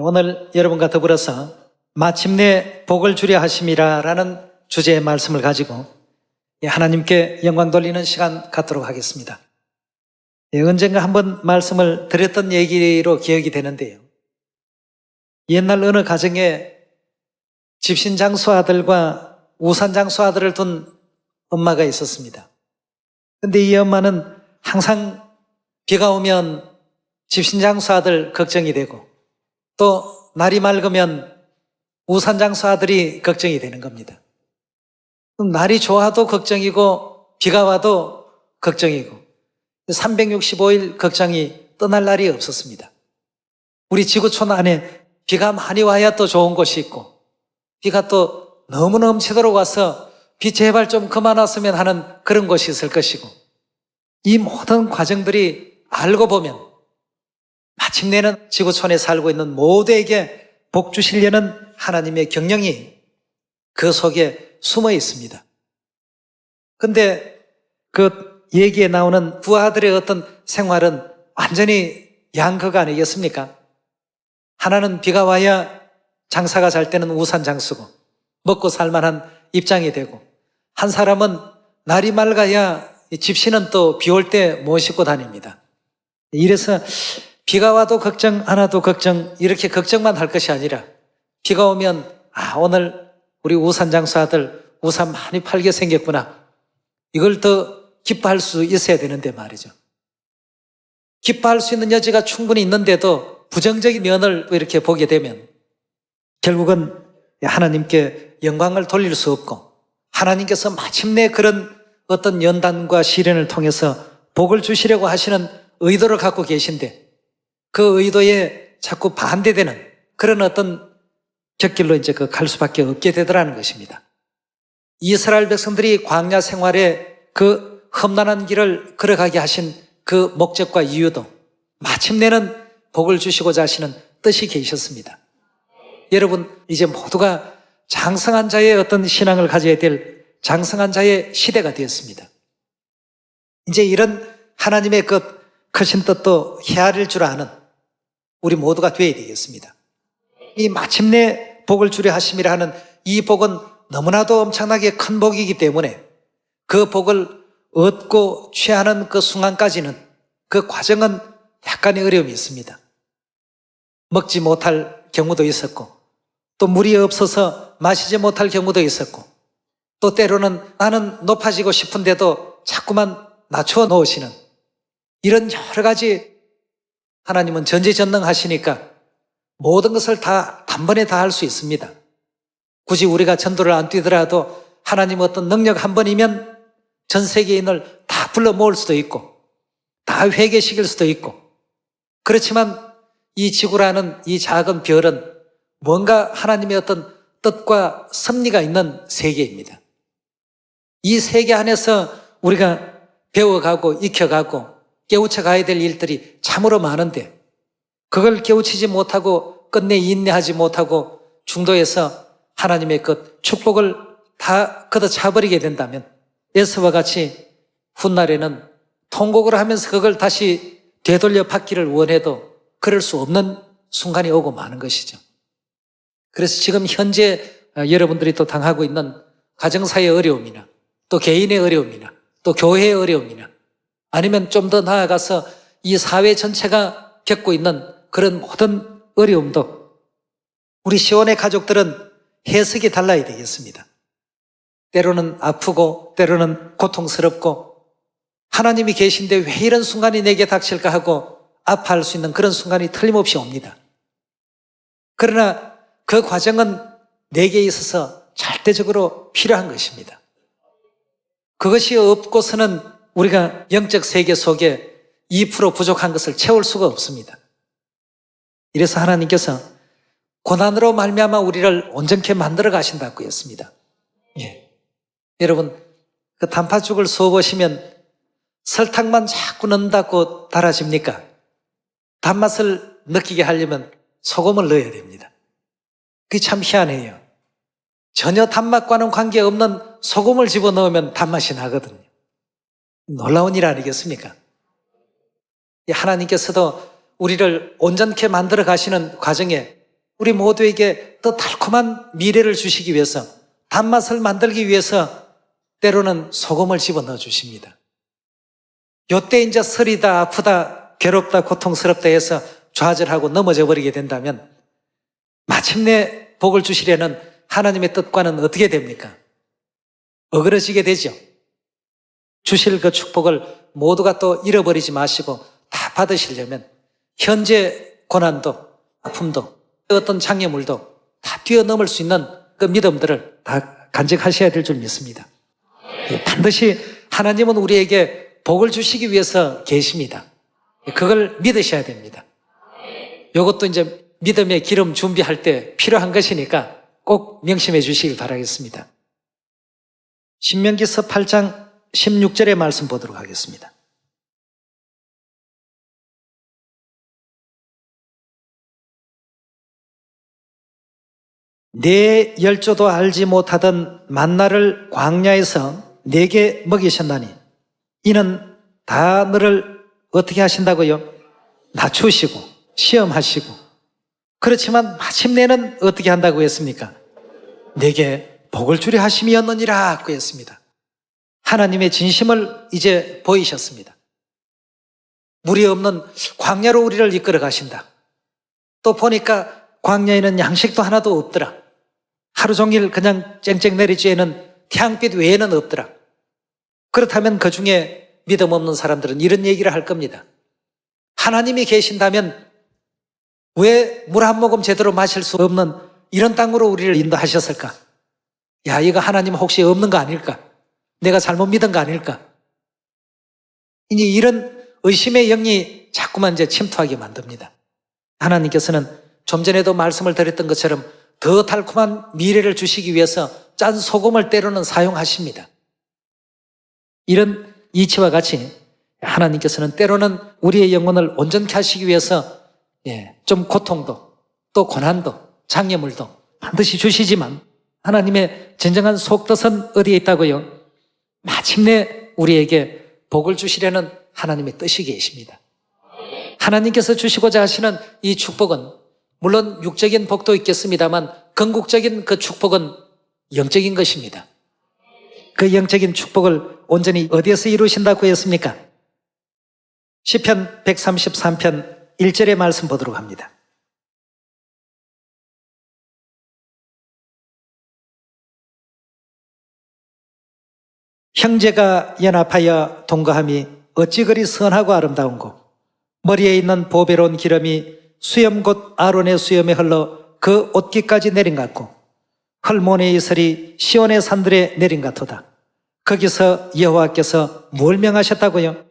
오늘 여러분과 더불어서 마침내 복을 주려 하심이라라는 주제의 말씀을 가지고 하나님께 영광 돌리는 시간 갖도록 하겠습니다. 언젠가 한번 말씀을 드렸던 얘기로 기억이 되는데요. 옛날 어느 가정에 집신장수 아들과 우산장수 아들을 둔 엄마가 있었습니다. 근데 이 엄마는 항상 비가 오면 집신장수 아들 걱정이 되고 또 날이 맑으면 우산장수 아들이 걱정이 되는 겁니다. 날이 좋아도 걱정이고 비가 와도 걱정이고 365일 걱정이 떠날 날이 없었습니다. 우리 지구촌 안에 비가 많이 와야 또 좋은 곳이 있고 비가 또 너무 넘치도록 와서 비 제발 좀 그만 왔으면 하는 그런 곳이 있을 것이고 이 모든 과정들이 알고 보면 마침내는 지구촌에 살고 있는 모두에게 복 주시려는 하나님의 경영이 그 속에 숨어 있습니다. 근데 그 얘기에 나오는 부하들의 어떤 생활은 완전히 양극 아니겠습니까? 하나는 비가 와야 장사가 잘 되는 우산장수고 먹고 살만한 입장이 되고 한 사람은 날이 맑아야 집시는 또 비 올 때 못 싣고 다닙니다. 이래서 비가 와도 걱정 안 와도 걱정 이렇게 걱정만 할 것이 아니라 비가 오면 오늘 우리 우산장수 아들 우산 많이 팔게 생겼구나. 이걸 더 기뻐할 수 있어야 되는데 말이죠. 기뻐할 수 있는 여지가 충분히 있는데도 부정적인 면을 이렇게 보게 되면 결국은 하나님께 영광을 돌릴 수 없고 하나님께서 마침내 그런 어떤 연단과 시련을 통해서 복을 주시려고 하시는 의도를 갖고 계신데 그 의도에 자꾸 반대되는 그런 어떤 곁길로 이제 갈 수밖에 없게 되더라는 것입니다. 이스라엘 백성들이 광야 생활에 그 험난한 길을 걸어가게 하신 그 목적과 이유도 마침내는 복을 주시고자 하시는 뜻이 계셨습니다. 여러분 이제 모두가 장성한 자의 어떤 신앙을 가져야 될 장성한 자의 시대가 되었습니다. 이제 이런 하나님의 그 크신 뜻도 헤아릴 줄 아는 우리 모두가 되어야 되겠습니다. 이 마침내 복을 주려 하심이라 하는 이 복은 너무나도 엄청나게 큰 복이기 때문에 그 복을 얻고 취하는 그 순간까지는 그 과정은 약간의 어려움이 있습니다. 먹지 못할 경우도 있었고 또 물이 없어서 마시지 못할 경우도 있었고 또 때로는 나는 높아지고 싶은데도 자꾸만 낮춰 놓으시는 이런 여러 가지 하나님은 전지전능하시니까 모든 것을 다 단번에 다 할 수 있습니다. 굳이 우리가 전도를 안 뛰더라도 하나님 어떤 능력 한 번이면 전 세계인을 다 불러 모을 수도 있고 다 회개시킬 수도 있고 그렇지만 이 지구라는 이 작은 별은 뭔가 하나님의 어떤 뜻과 섭리가 있는 세계입니다. 이 세계 안에서 우리가 배워가고 익혀가고 깨우쳐 가야 될 일들이 참으로 많은데 그걸 깨우치지 못하고 끝내 인내하지 못하고 중도에서 하나님의 그 축복을 다 걷어차버리게 된다면 에서와 같이 훗날에는 통곡을 하면서 그걸 다시 되돌려 받기를 원해도 그럴 수 없는 순간이 오고 마는 것이죠. 그래서 지금 현재 여러분들이 또 당하고 있는 가정사의 어려움이나 또 개인의 어려움이나 또 교회의 어려움이나 아니면 좀 더 나아가서 이 사회 전체가 겪고 있는 그런 모든 어려움도 우리 시온의 가족들은 해석이 달라야 되겠습니다. 때로는 아프고 때로는 고통스럽고 하나님이 계신데 왜 이런 순간이 내게 닥칠까 하고 아파할 수 있는 그런 순간이 틀림없이 옵니다. 그러나 그 과정은 내게 있어서 절대적으로 필요한 것입니다. 그것이 없고서는 우리가 영적 세계 속에 2% 부족한 것을 채울 수가 없습니다. 이래서 하나님께서 고난으로 말미암아 우리를 온전케 만들어 가신다고 했습니다. 여러분 그 단팥죽을 쏘보시면 설탕만 자꾸 넣는다고 달아집니까? 단맛을 느끼게 하려면 소금을 넣어야 됩니다. 그게 참 희한해요. 전혀 단맛과는 관계없는 소금을 집어넣으면 단맛이 나거든요. 놀라운 일 아니겠습니까? 하나님께서도 우리를 온전케 만들어 가시는 과정에 우리 모두에게 더 달콤한 미래를 주시기 위해서, 단맛을 만들기 위해서 때로는 소금을 집어넣어 주십니다. 요때 이제 서리다, 아프다, 괴롭다, 고통스럽다 해서 좌절하고 넘어져 버리게 된다면 마침내 복을 주시려는 하나님의 뜻과는 어떻게 됩니까? 어그러지게 되죠. 주실 그 축복을 모두가 또 잃어버리지 마시고 다 받으시려면 현재 고난도, 아픔도, 어떤 장애물도 다 뛰어넘을 수 있는 그 믿음들을 다 간직하셔야 될 줄 믿습니다. 반드시 하나님은 우리에게 복을 주시기 위해서 계십니다. 그걸 믿으셔야 됩니다. 이것도 이제 믿음의 기름 준비할 때 필요한 것이니까 꼭 명심해 주시길 바라겠습니다. 신명기서 8장 16절의 말씀 보도록 하겠습니다. 내 열조도 알지 못하던 만나를 광야에서 내게 먹이셨나니 이는 다 너를 어떻게 하신다고요? 낮추시고 시험하시고, 그렇지만 마침내는 어떻게 한다고 했습니까? 내게 복을 주려 하심이었느니라 고 했습니다. 하나님의 진심을 이제 보이셨습니다. 물이 없는 광야로 우리를 이끌어 가신다. 또 보니까 광야에는 양식도 하나도 없더라. 하루 종일 그냥 쨍쨍 내리쬐는 태양빛 외에는 없더라. 그렇다면 그 중에 믿음 없는 사람들은 이런 얘기를 할 겁니다. 하나님이 계신다면 왜 물 한 모금 제대로 마실 수 없는 이런 땅으로 우리를 인도하셨을까? 야, 이거 하나님 혹시 없는 거 아닐까? 내가 잘못 믿은 거 아닐까? 이제 이런 의심의 영이 자꾸만 이제 침투하게 만듭니다. 하나님께서는 좀 전에도 말씀을 드렸던 것처럼 더 달콤한 미래를 주시기 위해서 짠 소금을 때로는 사용하십니다. 이런 이치와 같이 하나님께서는 때로는 우리의 영혼을 온전케 하시기 위해서 좀 고통도 또 고난도 장애물도 반드시 주시지만 하나님의 진정한 속뜻은 어디에 있다고요? 마침내 우리에게 복을 주시려는 하나님의 뜻이 계십니다. 하나님께서 주시고자 하시는 이 축복은 물론 육적인 복도 있겠습니다만 궁극적인 그 축복은 영적인 것입니다. 그 영적인 축복을 온전히 어디에서 이루신다고 했습니까? 시편 133편 1절의 말씀 보도록 합니다. 형제가 연합하여 동거함이 어찌 그리 선하고 아름다운고, 머리에 있는 보배로운 기름이 수염 곧 아론의 수염에 흘러 그 옷깃까지 내린 것 같고, 헐몬의 이슬이 시온의 산들에 내린 것 같도다. 거기서 여호와께서 뭘 명하셨다고요?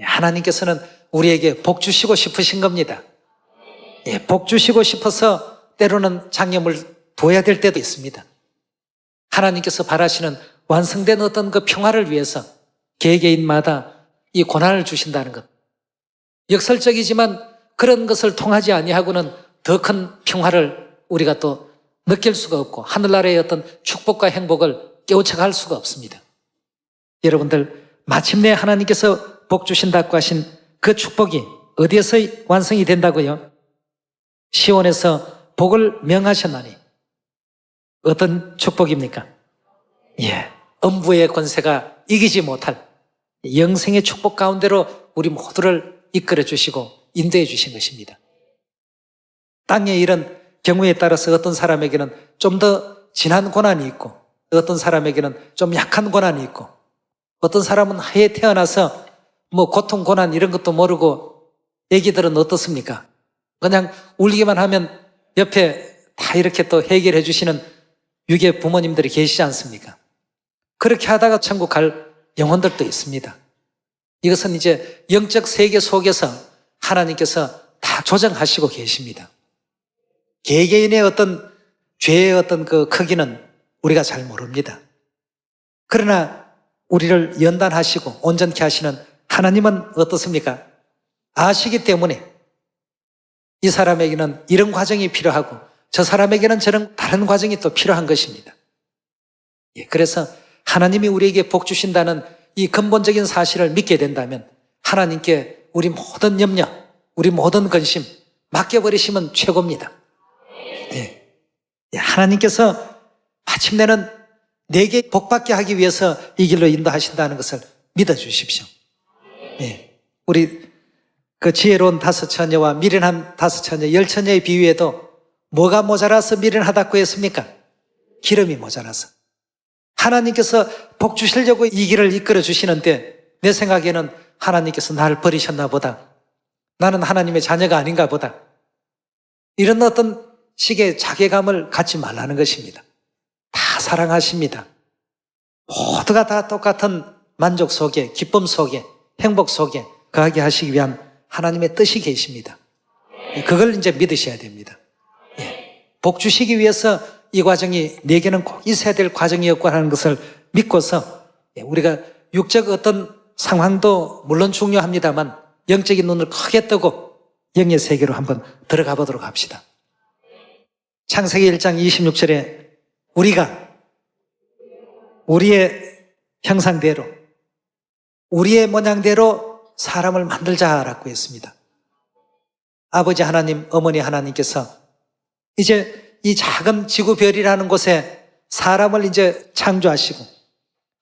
하나님께서는 우리에게 복 주시고 싶으신 겁니다. 복 주시고 싶어서 때로는 장염을 둬야 될 때도 있습니다. 하나님께서 바라시는 완성된 어떤 그 평화를 위해서 개개인마다 이 고난을 주신다는 것. 역설적이지만 그런 것을 통하지 아니하고는 더 큰 평화를 우리가 또 느낄 수가 없고 하늘나라의 어떤 축복과 행복을 깨우쳐갈 수가 없습니다. 여러분들, 마침내 하나님께서 복 주신다고 하신 그 축복이 어디에서 완성이 된다고요? 시온에서 복을 명하셨나니. 어떤 축복입니까? 음부의 권세가 이기지 못할 영생의 축복 가운데로 우리 모두를 이끌어 주시고 인도해 주신 것입니다. 땅의 이런 경우에 따라서 어떤 사람에게는 좀 더 진한 고난이 있고 어떤 사람에게는 좀 약한 고난이 있고 어떤 사람은 해에 태어나서 고통, 고난 이런 것도 모르고 애기들은 어떻습니까? 그냥 울기만 하면 옆에 다 이렇게 또 해결해 주시는 유괴 부모님들이 계시지 않습니까? 그렇게 하다가 천국 갈 영혼들도 있습니다. 이것은 이제 영적 세계 속에서 하나님께서 다 조정하시고 계십니다. 개개인의 어떤 죄의 어떤 그 크기는 우리가 잘 모릅니다. 그러나 우리를 연단하시고 온전케 하시는 하나님은 어떻습니까? 아시기 때문에 이 사람에게는 이런 과정이 필요하고 저 사람에게는 저런 다른 과정이 또 필요한 것입니다. 그래서 하나님이 우리에게 복 주신다는 이 근본적인 사실을 믿게 된다면 하나님께 우리 모든 염려, 우리 모든 근심 맡겨버리시면 최고입니다. 예. 하나님께서 마침내는 내게 복받게 하기 위해서 이 길로 인도하신다는 것을 믿어주십시오. 예. 우리 그 지혜로운 5처녀와 미련한 5처녀, 10처녀의 비유에도 뭐가 모자라서 미련하다고 했습니까? 기름이 모자라서. 하나님께서 복 주시려고 이 길을 이끌어 주시는데 내 생각에는 하나님께서 나를 버리셨나 보다. 나는 하나님의 자녀가 아닌가 보다. 이런 어떤 식의 자괴감을 갖지 말라는 것입니다. 다 사랑하십니다. 모두가 다 똑같은 만족 속에, 기쁨 속에, 행복 속에 거하게 하시기 위한 하나님의 뜻이 계십니다. 그걸 이제 믿으셔야 됩니다. 복 주시기 위해서 이 과정이 내게는 꼭 있어야 될 과정이었고 하는 것을 믿고서 우리가 육적 어떤 상황도 물론 중요합니다만 영적인 눈을 크게 뜨고 영의 세계로 한번 들어가 보도록 합시다. 창세기 1장 26절에 우리가 우리의 형상대로 우리의 모양대로 사람을 만들자라고 했습니다. 아버지 하나님, 어머니 하나님께서 이제 이 작은 지구별이라는 곳에 사람을 이제 창조하시고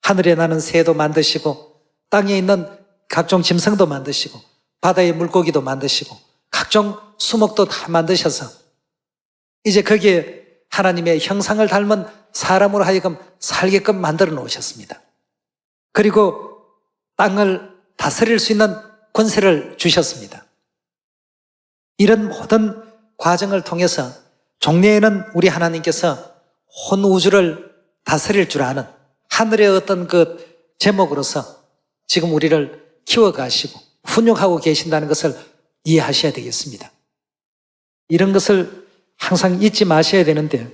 하늘에 나는 새도 만드시고 땅에 있는 각종 짐승도 만드시고 바다의 물고기도 만드시고 각종 수목도 다 만드셔서 이제 거기에 하나님의 형상을 닮은 사람으로 하여금 살게끔 만들어 놓으셨습니다. 그리고 땅을 다스릴 수 있는 권세를 주셨습니다. 이런 모든 과정을 통해서 종래에는 우리 하나님께서 온 우주를 다스릴 줄 아는 하늘의 어떤 그 제목으로서 지금 우리를 키워가시고 훈육하고 계신다는 것을 이해하셔야 되겠습니다. 이런 것을 항상 잊지 마셔야 되는데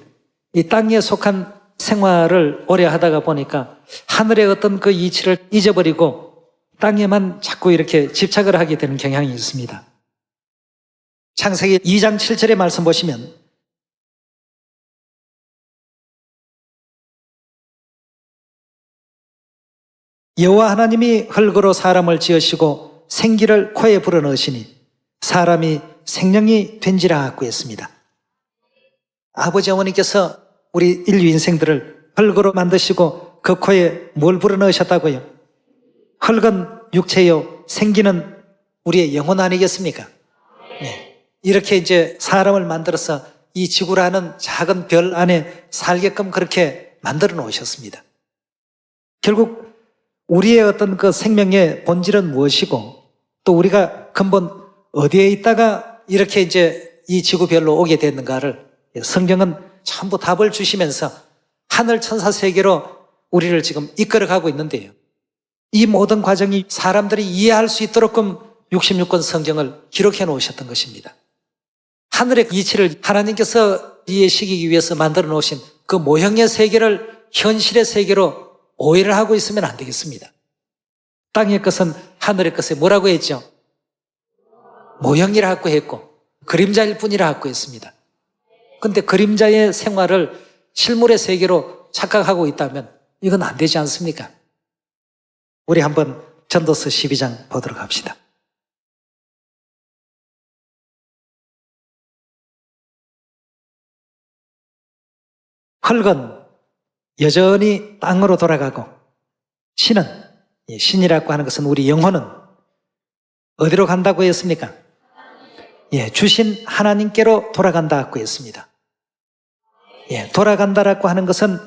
이 땅에 속한 생활을 오래 하다가 보니까 하늘의 어떤 그 이치를 잊어버리고 땅에만 자꾸 이렇게 집착을 하게 되는 경향이 있습니다. 창세기 2장 7절의 말씀 보시면 여호와 하나님이 흙으로 사람을 지으시고 생기를 코에 불어넣으시니 사람이 생명이 된지라 하고 했습니다. 아버지 어머니께서 우리 인류 인생들을 흙으로 만드시고 그 코에 뭘 불어넣으셨다고요? 흙은 육체요, 생기는 우리의 영혼 아니겠습니까? 네. 이렇게 이제 사람을 만들어서 이 지구라는 작은 별 안에 살게끔 그렇게 만들어 놓으셨습니다. 결국 우리의 어떤 그 생명의 본질은 무엇이고 또 우리가 근본 어디에 있다가 이렇게 이제 이 지구별로 오게 됐는가를 성경은 전부 답을 주시면서 하늘 천사 세계로 우리를 지금 이끌어가고 있는데요. 이 모든 과정이 사람들이 이해할 수 있도록끔 66권 성경을 기록해 놓으셨던 것입니다. 하늘의 이치를 하나님께서 이해시키기 위해서 만들어 놓으신 그 모형의 세계를 현실의 세계로 오해를 하고 있으면 안 되겠습니다. 땅의 것은 하늘의 것에 뭐라고 했죠? 모형이라고 했고 그림자일 뿐이라고 했습니다. 그런데 그림자의 생활을 실물의 세계로 착각하고 있다면 이건 안 되지 않습니까? 우리 한번 전도서 12장 보도록 합시다. 흙은 여전히 땅으로 돌아가고 신이라고 하는 것은 우리 영혼은 어디로 간다고 했습니까? 주신 하나님께로 돌아간다고 했습니다. 돌아간다라고 하는 것은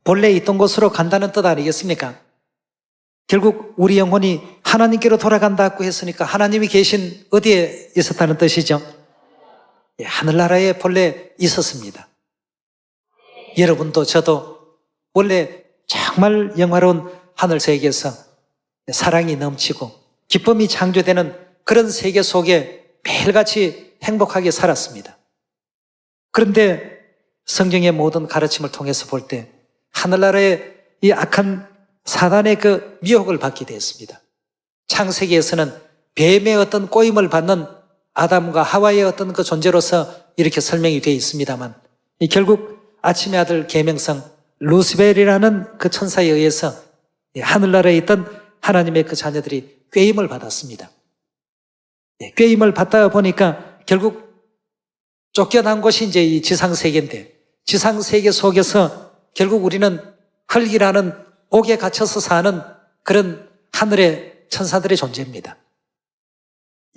본래 있던 곳으로 간다는 뜻 아니겠습니까? 결국 우리 영혼이 하나님께로 돌아간다고 했으니까 하나님이 계신 어디에 있었다는 뜻이죠? 하늘나라에 본래 있었습니다. 여러분도 저도 원래 정말 영화로운 하늘 세계에서 사랑이 넘치고 기쁨이 창조되는 그런 세계 속에 매일같이 행복하게 살았습니다. 그런데 성경의 모든 가르침을 통해서 볼 때 하늘나라의 이 악한 사단의 그 미혹을 받게 되었습니다. 창세기에서는 뱀의 어떤 꼬임을 받는 아담과 하와의 어떤 그 존재로서 이렇게 설명이 되어 있습니다만 결국 아침의 아들 계명성 루시벨이라는 그 천사에 의해서 하늘나라에 있던 하나님의 그 자녀들이 꾀임을 받았습니다. 꾀임을 받다 보니까 결국 쫓겨난 곳이 이제 이 지상세계인데, 지상세계 속에서 결국 우리는 흙이라는 옥에 갇혀서 사는 그런 하늘의 천사들의 존재입니다.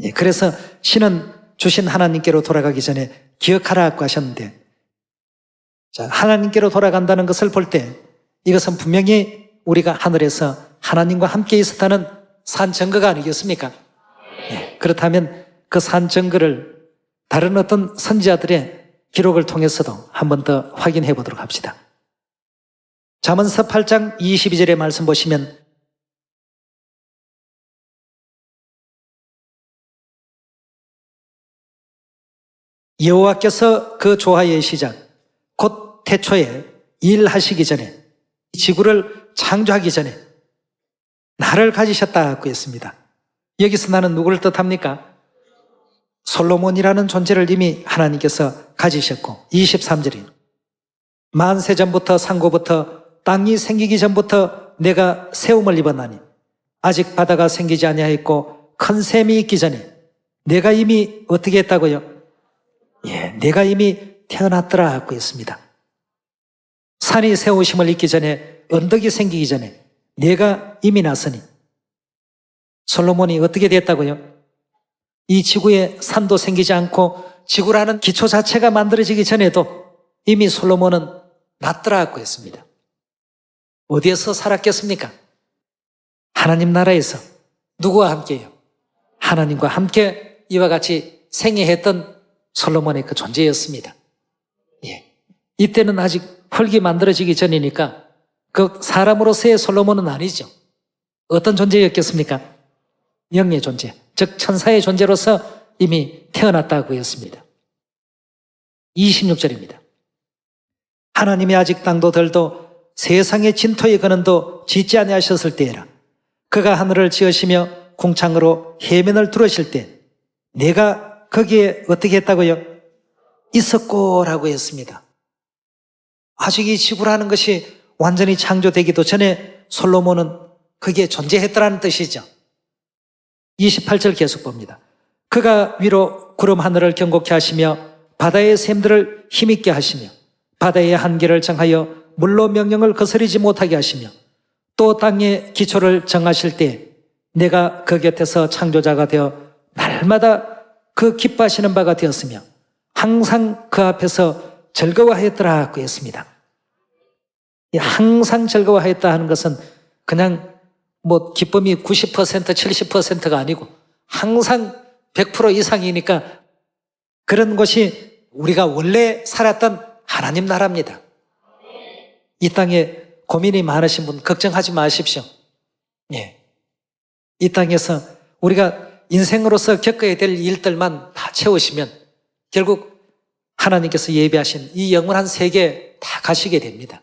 예, 그래서 신은 주신 하나님께로 돌아가기 전에 기억하라고 하셨는데, 자, 하나님께로 돌아간다는 것을 볼 때 이것은 분명히 우리가 하늘에서 하나님과 함께 있었다는 산 증거가 아니겠습니까? 예, 그렇다면 그 산 증거를 다른 어떤 선지자들의 기록을 통해서도 한 번 더 확인해 보도록 합시다. 잠언서 8장 22절의 말씀 보시면 여호와께서 그 조화의 시작 곧 태초에 일하시기 전에, 지구를 창조하기 전에 나를 가지셨다고 했습니다. 여기서 나는 누구를 뜻합니까? 솔로몬이라는 존재를 이미 하나님께서 가지셨고, 23절이 만세 전부터 상고부터 땅이 생기기 전부터 내가 세움을 입었나니 아직 바다가 생기지 아니하였고 큰 샘이 있기 전에 내가 이미 어떻게 했다고요? 예, 내가 이미 태어났더라고 했습니다. 산이 세우심을 잊기 전에, 언덕이 생기기 전에 내가 이미 났으니, 솔로몬이 어떻게 됐다고요? 이 지구에 산도 생기지 않고 지구라는 기초 자체가 만들어지기 전에도 이미 솔로몬은 났더라고 했습니다. 어디에서 살았겠습니까? 하나님 나라에서. 누구와 함께요? 하나님과 함께 이와 같이 생애했던 솔로몬의 그 존재였습니다. 예. 이때는 아직 흙이 만들어지기 전이니까 그 사람으로서의 솔로몬은 아니죠. 어떤 존재였겠습니까? 영의 존재, 즉 천사의 존재로서 이미 태어났다고 했습니다. 26절입니다. 하나님이 아직 땅도 들도 세상의 진토의 근원도 짓지 아니하셨을 때에라. 그가 하늘을 지으시며 궁창으로 해면을 두르실 때 내가 거기에 어떻게 했다고요? 있었고라고 했습니다. 아직 이 지구라는 것이 완전히 창조되기도 전에 솔로몬은 거기에 존재했더라는 뜻이죠. 28절 계속 봅니다. 그가 위로 구름 하늘을 경고케 하시며 바다의 샘들을 힘있게 하시며 바다의 한계를 정하여 물로 명령을 거스르지 못하게 하시며 또 땅의 기초를 정하실 때 내가 그 곁에서 창조자가 되어 날마다 그 기뻐하시는 바가 되었으며 항상 그 앞에서 즐거워하였더라고 했습니다. 항상 즐거워하였다 하는 것은 그냥 기쁨이 90% 70%가 아니고 항상 100% 이상이니까 그런 것이 우리가 원래 살았던 하나님 나라입니다. 이 땅에 고민이 많으신 분 걱정하지 마십시오. 예. 이 땅에서 우리가 인생으로서 겪어야 될 일들만 다 채우시면 결국 하나님께서 예비하신 이 영원한 세계에 다 가시게 됩니다.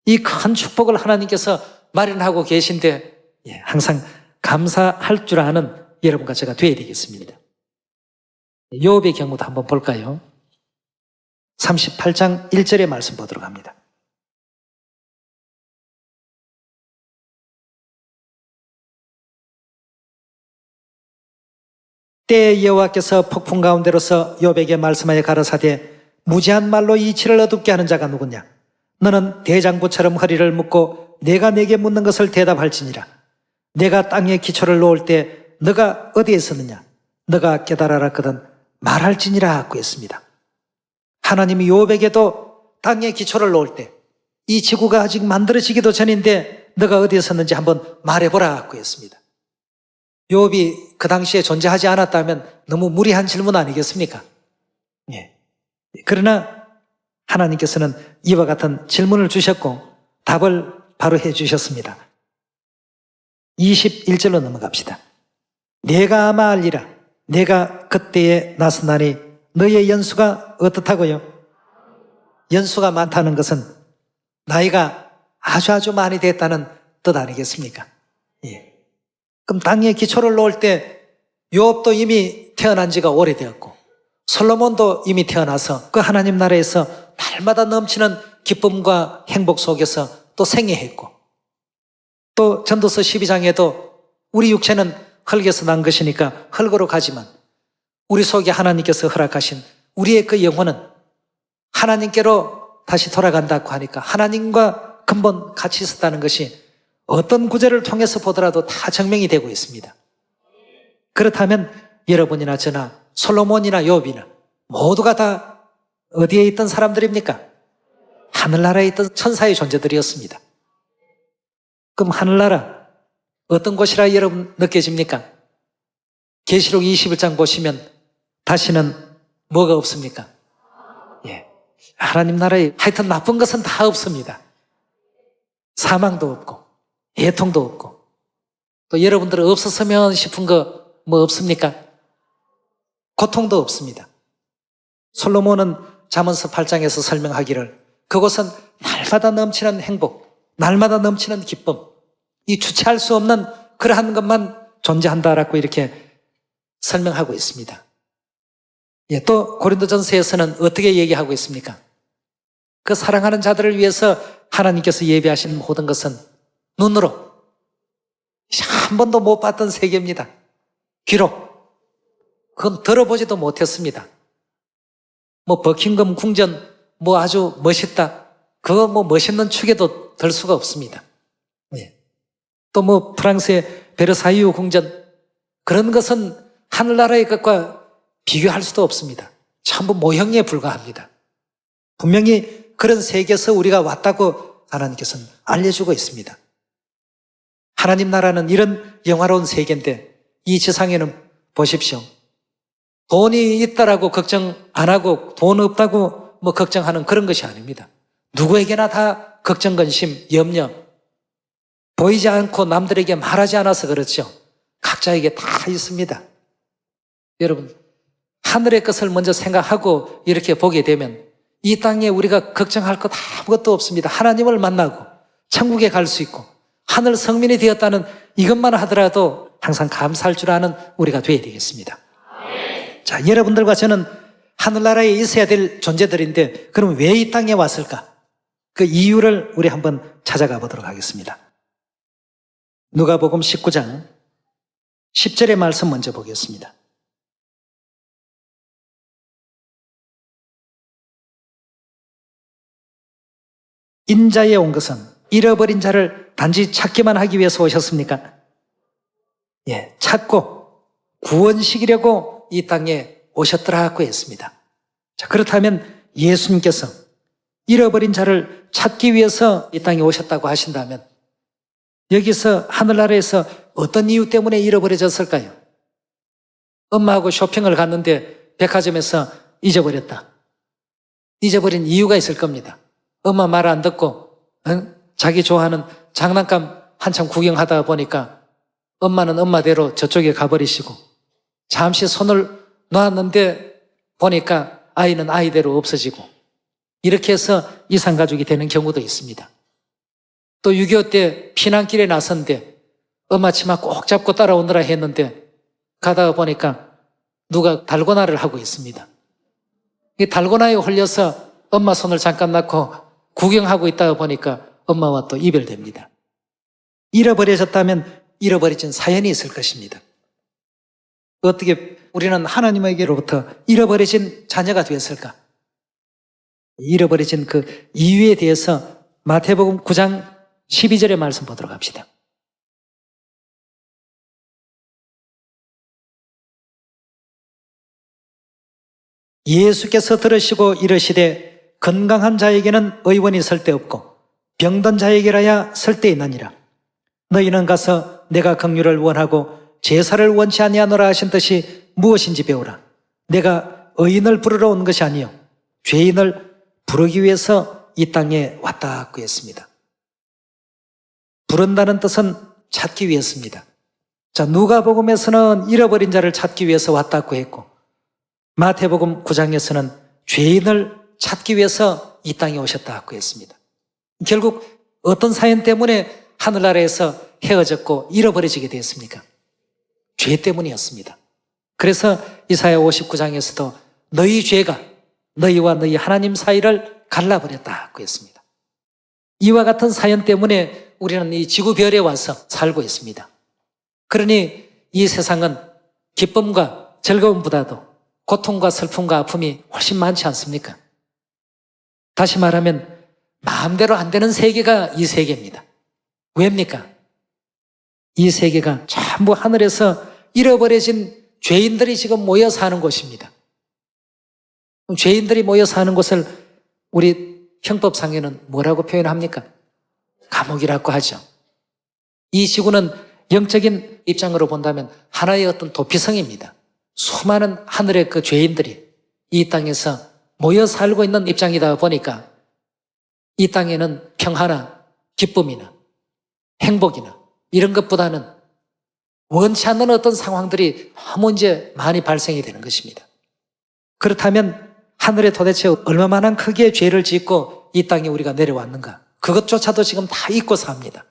이 큰 축복을 하나님께서 마련하고 계신데 항상 감사할 줄 아는 여러분과 제가 되어야 되겠습니다. 욥의 경우도 한번 볼까요? 38장 1절의 말씀 보도록 합니다. 때에 여호와께서 폭풍 가운데로서 욥에게 말씀하여 가라사대 무지한 말로 이치를 어둡게 하는 자가 누구냐? 너는 대장부처럼 허리를 묶고 내가 내게 묻는 것을 대답할지니라. 내가 땅에 기초를 놓을 때 너가 어디에 있었느냐? 너가 깨달아랐거든 말할지니라 하고 했습니다. 하나님이 욥에게도 땅에 기초를 놓을 때 이 지구가 아직 만들어지기도 전인데 너가 어디에 있었는지 한번 말해보라 하고 했습니다. 욥이 그 당시에 존재하지 않았다면 너무 무리한 질문 아니겠습니까? 예. 그러나 하나님께서는 이와 같은 질문을 주셨고 답을 바로 해주셨습니다. 21절로 넘어갑시다. 내가 아마 알리라. 내가 그때에 나서나니 너의 연수가 어떻다고요? 연수가 많다는 것은 나이가 아주 많이 됐다는 뜻 아니겠습니까? 예. 그럼 땅에 기초를 놓을 때 욥도 이미 태어난 지가 오래되었고 솔로몬도 이미 태어나서 그 하나님 나라에서 날마다 넘치는 기쁨과 행복 속에서 또 생애했고 또 전도서 12장에도 우리 육체는 흙에서 난 것이니까 흙으로 가지만 우리 속에 하나님께서 허락하신 우리의 그 영혼은 하나님께로 다시 돌아간다고 하니까 하나님과 근본 같이 있었다는 것이 어떤 구절을 통해서 보더라도 다 증명이 되고 있습니다. 그렇다면 여러분이나 저나 솔로몬이나 욥이나 모두가 다 어디에 있던 사람들입니까? 하늘나라에 있던 천사의 존재들이었습니다. 그럼 하늘나라 어떤 곳이라 여러분 느껴집니까? 계시록 21장 보시면 다시는 뭐가 없습니까? 예, 하나님 나라에 하여튼 나쁜 것은 다 없습니다. 사망도 없고 애통도 없고 또 여러분들은 없었으면 싶은 거 뭐 없습니까? 고통도 없습니다. 솔로몬은 잠언서 8장에서 설명하기를 그곳은 날마다 넘치는 행복, 날마다 넘치는 기쁨, 이 주체할 수 없는 그러한 것만 존재한다라고 이렇게 설명하고 있습니다. 예, 또 고린도전서에서는 어떻게 얘기하고 있습니까? 그 사랑하는 자들을 위해서 하나님께서 예비하신 모든 것은 눈으로 한 번도 못 봤던 세계입니다. 귀로 그건 들어보지도 못했습니다. 뭐 버킹엄 궁전 뭐 아주 멋있다. 그거 뭐 멋있는 축에도 들 수가 없습니다. 예. 또 뭐 프랑스의 베르사유 궁전 그런 것은 하늘나라의 것과 비교할 수도 없습니다. 전부 모형에 불과합니다. 분명히 그런 세계에서 우리가 왔다고 하나님께서는 알려주고 있습니다. 하나님 나라는 이런 영화로운 세계인데 이 지상에는 보십시오. 돈이 있다라고 걱정 안 하고 돈 없다고 뭐 걱정하는 그런 것이 아닙니다. 누구에게나 다 걱정, 근심, 염려 보이지 않고 남들에게 말하지 않아서 그렇죠. 각자에게 다 있습니다. 여러분 하늘의 것을 먼저 생각하고 이렇게 보게 되면 이 땅에 우리가 걱정할 것 아무것도 없습니다. 하나님을 만나고 천국에 갈 수 있고 하늘 성민이 되었다는 이것만 하더라도 항상 감사할 줄 아는 우리가 되어야 되겠습니다. 자, 여러분들과 저는 하늘나라에 있어야 될 존재들인데 그럼 왜 이 땅에 왔을까? 그 이유를 우리 한번 찾아가 보도록 하겠습니다. 누가복음 19장 10절의 말씀 먼저 보겠습니다. 인자에 온 것은 잃어버린 자를 단지 찾기만 하기 위해서 오셨습니까? 예, 찾고 구원시키려고 이 땅에 오셨더라고 했습니다. 자, 그렇다면 예수님께서 잃어버린 자를 찾기 위해서 이 땅에 오셨다고 하신다면 여기서 하늘나라에서 어떤 이유 때문에 잃어버려졌을까요? 엄마하고 쇼핑을 갔는데 백화점에서 잊어버렸다. 잊어버린 이유가 있을 겁니다. 엄마 말 안 듣고 자기 좋아하는 장난감 한참 구경하다 보니까 엄마는 엄마대로 저쪽에 가버리시고 잠시 손을 놨는데 보니까 아이는 아이대로 없어지고 이렇게 해서 이산가족이 되는 경우도 있습니다. 또 6.25 때 피난길에 나섰는데 엄마 치마 꼭 잡고 따라오느라 했는데 가다가 보니까 누가 달고나를 하고 있습니다. 이 달고나에 홀려서 엄마 손을 잠깐 놓고 구경하고 있다가 보니까 엄마와 또 이별됩니다. 잃어버려졌다면 잃어버려진 사연이 있을 것입니다. 어떻게 우리는 하나님에게로부터 잃어버려진 자녀가 되었을까? 잃어버려진 그 이유에 대해서 마태복음 9장 12절의 말씀 보도록 합시다. 예수께서 들으시고 이르시되 건강한 자에게는 의원이 쓸데없고 병든 자에게라야 쓸데있느니라. 너희는 가서 내가 긍휼을 원하고 제사를 원치 아니하노라 하신 뜻이 무엇인지 배우라. 내가 의인을 부르러 온 것이 아니요 죄인을 부르기 위해서 이 땅에 왔다고 했습니다. 부른다는 뜻은 찾기 위해서입니다. 자, 누가복음에서는 잃어버린 자를 찾기 위해서 왔다고 했고 마태복음 9장에서는 죄인을 찾기 위해서 이 땅에 오셨다고 했습니다. 결국 어떤 사연 때문에 하늘나라에서 헤어졌고 잃어버려지게 되었습니까? 죄 때문이었습니다. 그래서 이사야 59장에서도 너희 죄가 너희와 너희 하나님 사이를 갈라버렸다고 했습니다. 이와 같은 사연 때문에 우리는 이 지구별에 와서 살고 있습니다. 그러니 이 세상은 기쁨과 즐거움보다도 고통과 슬픔과 아픔이 훨씬 많지 않습니까? 다시 말하면 마음대로 안 되는 세계가 이 세계입니다. 왜입니까? 이 세계가 전부 하늘에서 잃어버려진 죄인들이 지금 모여 사는 곳입니다. 죄인들이 모여 사는 곳을 우리 형법상에는 뭐라고 표현합니까? 감옥이라고 하죠. 이 지구는 영적인 입장으로 본다면 하나의 어떤 도피성입니다. 수많은 하늘의 그 죄인들이 이 땅에서 모여 살고 있는 입장이다 보니까 이 땅에는 평화나 기쁨이나 행복이나 이런 것보다는 원치 않는 어떤 상황들이 너무 이제 많이 발생이 되는 것입니다. 그렇다면 하늘에 도대체 얼마만한 크기의 죄를 짓고 이 땅에 우리가 내려왔는가? 그것조차도 지금 다 잊고 삽니다.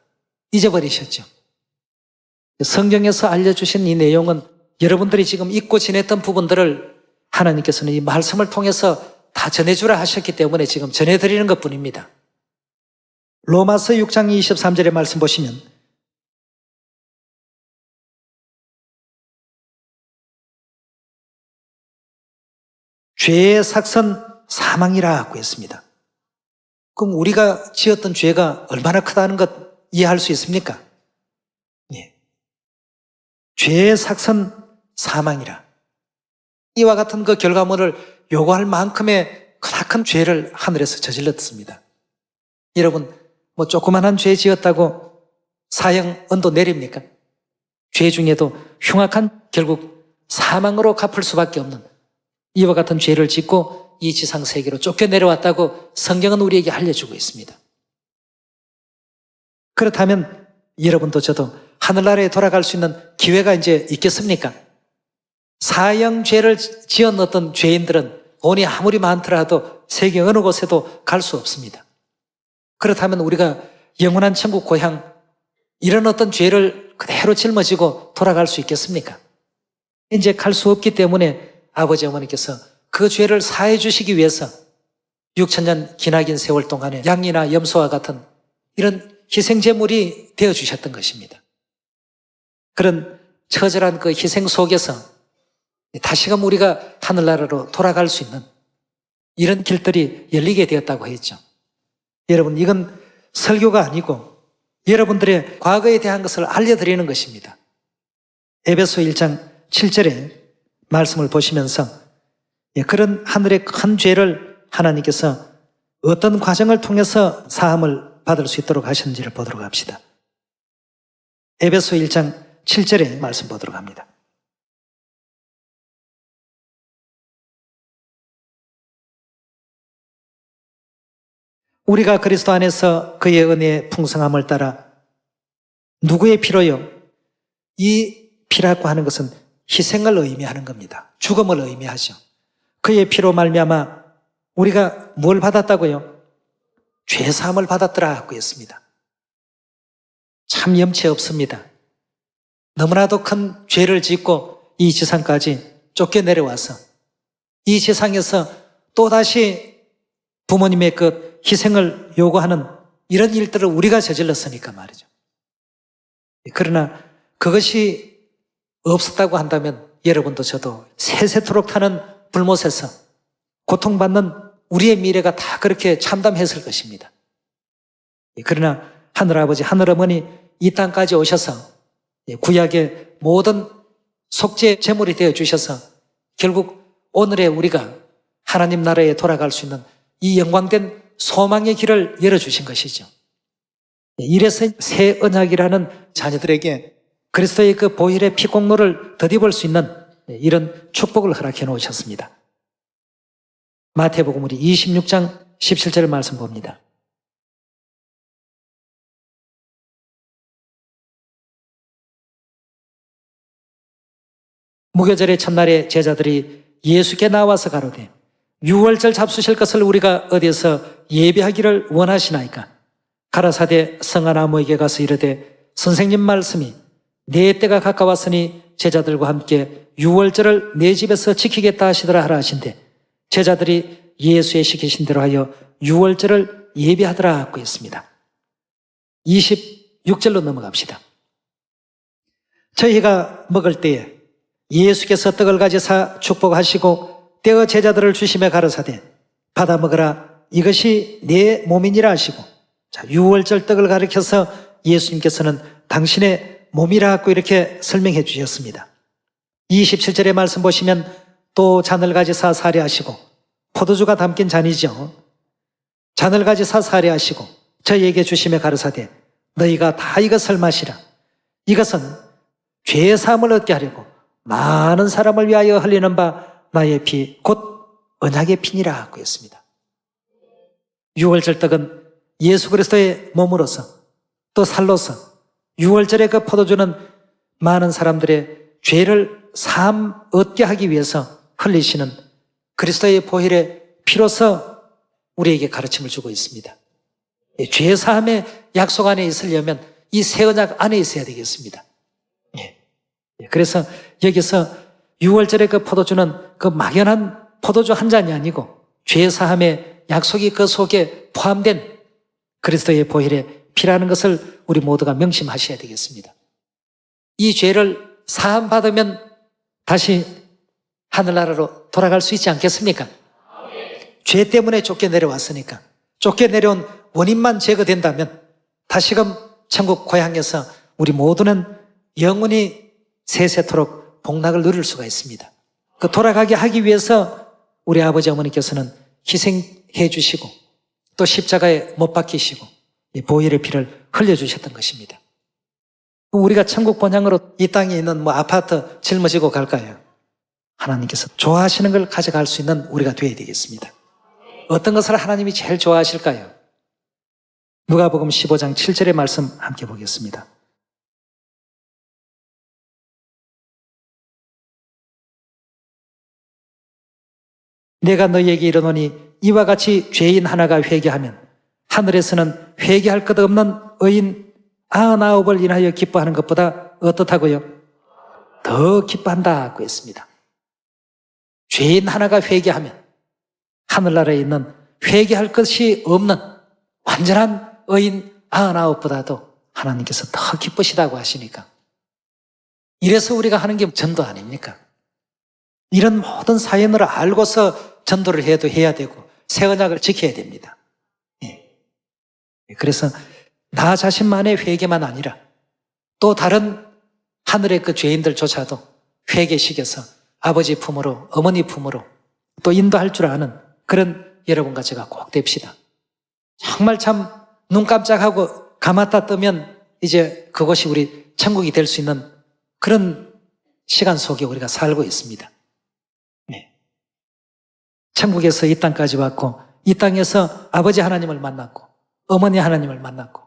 잊어버리셨죠? 성경에서 알려주신 이 내용은 여러분들이 지금 잊고 지냈던 부분들을 하나님께서는 이 말씀을 통해서 다 전해주라 하셨기 때문에 지금 전해드리는 것뿐입니다. 로마서 6장 23절의 말씀 보시면 죄의 삭선 사망이라 하고 했습니다. 그럼 우리가 지었던 죄가 얼마나 크다는 것 이해할 수 있습니까? 예. 죄의 삭선 사망이라. 이와 같은 그 결과물을 요구할 만큼의 크나큰 죄를 하늘에서 저질렀습니다. 여러분, 뭐 조그만한 죄 지었다고 사형 언도 내립니까? 죄 중에도 흉악한 결국 사망으로 갚을 수밖에 없는 이와 같은 죄를 짓고 이 지상세계로 쫓겨내려왔다고 성경은 우리에게 알려주고 있습니다. 그렇다면 여러분도 저도 하늘나라에 돌아갈 수 있는 기회가 이제 있겠습니까? 사형죄를 지은 어떤 죄인들은 돈이 아무리 많더라도 세계 어느 곳에도 갈 수 없습니다. 그렇다면 우리가 영원한 천국 고향 이런 어떤 죄를 그대로 짊어지고 돌아갈 수 있겠습니까? 이제 갈 수 없기 때문에 아버지 어머니께서 그 죄를 사해 주시기 위해서 6,000년 기나긴 세월 동안에 양이나 염소와 같은 이런 희생제물이 되어주셨던 것입니다. 그런 처절한 그 희생 속에서 다시금 우리가 하늘나라로 돌아갈 수 있는 이런 길들이 열리게 되었다고 했죠. 여러분, 이건 설교가 아니고 여러분들의 과거에 대한 것을 알려드리는 것입니다. 에베소 1장 7절에 말씀을 보시면서 그런 하늘의 큰 죄를 하나님께서 어떤 과정을 통해서 사함을 받을 수 있도록 하셨는지를 보도록 합시다. 에베소 1장 7절의 말씀 보도록 합니다. 우리가 그리스도 안에서 그의 은혜의 풍성함을 따라 누구의 피로요? 이 피라고 하는 것은 희생을 의미하는 겁니다. 죽음을 의미하죠. 그의 피로 말미암아 우리가 뭘 받았다고요? 죄사함을 받았더라 하고 했습니다. 참 염치 없습니다. 너무나도 큰 죄를 짓고 이 지상까지 쫓겨내려와서 이 세상에서 또다시 부모님의 그 희생을 요구하는 이런 일들을 우리가 저질렀으니까 말이죠. 그러나 그것이 없었다고 한다면 여러분도 저도 세세토록 타는 불못에서 고통받는 우리의 미래가 다 그렇게 참담했을 것입니다. 그러나 하늘아버지, 하늘어머니 이 땅까지 오셔서 구약의 모든 속죄 제물이 되어주셔서 결국 오늘의 우리가 하나님 나라에 돌아갈 수 있는 이 영광된 소망의 길을 열어주신 것이죠. 이래서 새 언약이라는 자녀들에게 그리스도의 그 보혈의 피공로를 덧입을 수 있는 이런 축복을 허락해 놓으셨습니다. 마태복음 우리 26장 17절 말씀 봅니다. 무교절의 첫날에 제자들이 예수께 나와서 가로되 유월절 잡수실 것을 우리가 어디에서 예비하기를 원하시나이까? 가라사대 성하나무에게 가서 이르되 선생님 말씀이 내 때가 가까웠으니 제자들과 함께 유월절을 내 집에서 지키겠다 하시더라 하라 하신대 제자들이 예수의 시키신 대로 하여 유월절을 예비하더라 하고 했습니다. 26절로 넘어갑시다. 저희가 먹을 때에 예수께서 떡을 가지사 축복하시고 떼어 제자들을 주시며 가르사대 받아 먹으라 이것이 내 몸이니라 하시고, 자, 유월절 떡을 가리켜서 예수님께서는 당신의 몸이라고 이렇게 설명해 주셨습니다. 27절의 말씀 보시면 또 잔을 가지사 사례하시고, 포도주가 담긴 잔이죠. 잔을 가지사 사례하시고 저희에게 주시며 가르사대 너희가 다 이것을 마시라. 이것은 죄 사함을 얻게 하려고 많은 사람을 위하여 흘리는 바 나의 피 곧 언약의 피니라 하고 했습니다. 유월절 떡은 예수 그리스도의 몸으로서 또 살로서, 유월절의 그 포도주는 많은 사람들의 죄를 사함 얻게 하기 위해서 흘리시는 그리스도의 보혈의 피로서 우리에게 가르침을 주고 있습니다. 죄 사함의 약속 안에 있으려면 이 새 언약 안에 있어야 되겠습니다. 그래서 여기서 유월절의 그 포도주는 그 막연한 포도주 한 잔이 아니고 죄 사함의 약속이 그 속에 포함된 그리스도의 보혈의 피라는 것을 우리 모두가 명심하셔야 되겠습니다. 이 죄를 사함 받으면 다시 하늘나라로 돌아갈 수 있지 않겠습니까? 죄 때문에 쫓겨 내려왔으니까 쫓겨 내려온 원인만 제거된다면 다시금 천국 고향에서 우리 모두는 영원히 세세토록 복락을 누릴 수가 있습니다. 그 돌아가게 하기 위해서 우리 아버지 어머니께서는 희생해 주시고 또 십자가에 못 박히시고 보혈의 피를 흘려주셨던 것입니다. 우리가 천국 본향으로 이 땅에 있는 아파트 짊어지고 갈까요? 하나님께서 좋아하시는 걸 가져갈 수 있는 우리가 되어야 되겠습니다. 어떤 것을 하나님이 제일 좋아하실까요? 누가복음 15장 7절의 말씀 함께 보겠습니다. 내가 너희에게 이르노니 이와 같이 죄인 하나가 회개하면 하늘에서는 회개할 것 없는 의인 99을 인하여 기뻐하는 것보다 어떻다고요? 더 기뻐한다고 했습니다. 죄인 하나가 회개하면 하늘나라에 있는 회개할 것이 없는 완전한 의인 99보다도 하나님께서 더 기쁘시다고 하시니까, 이래서 우리가 하는 게 전도 아닙니까? 이런 모든 사연을 알고서 전도를 해도 해야 되고 새 언약을 지켜야 됩니다. 그래서 나 자신만의 회개만 아니라 또 다른 하늘의 그 죄인들조차도 회개시켜서 아버지 품으로, 어머니 품으로 또 인도할 줄 아는 그런 여러분과 제가 꼭 됩시다. 정말 참 눈 깜짝하고 감았다 뜨면 이제 그것이 우리 천국이 될 수 있는 그런 시간 속에 우리가 살고 있습니다. 천국에서 이 땅까지 왔고 이 땅에서 아버지 하나님을 만났고 어머니 하나님을 만났고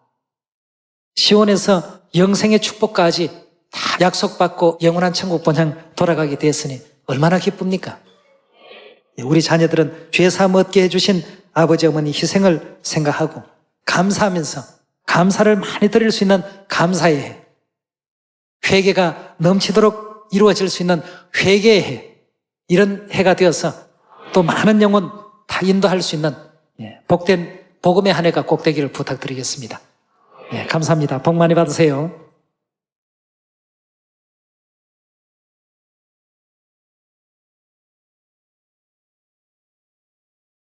시온에서 영생의 축복까지 다 약속받고 영원한 천국 본향 돌아가게 됐으니 얼마나 기쁩니까? 우리 자녀들은 죄 사함 얻게 해주신 아버지 어머니 희생을 생각하고 감사하면서 감사를 많이 드릴 수 있는 감사의 해, 회개가 넘치도록 이루어질 수 있는 회개의 해, 이런 해가 되어서 또 많은 영혼 다 인도할 수 있는 복된 복음의 한 해가 꼭 되기를 부탁드리겠습니다. 감사합니다. 복 많이 받으세요.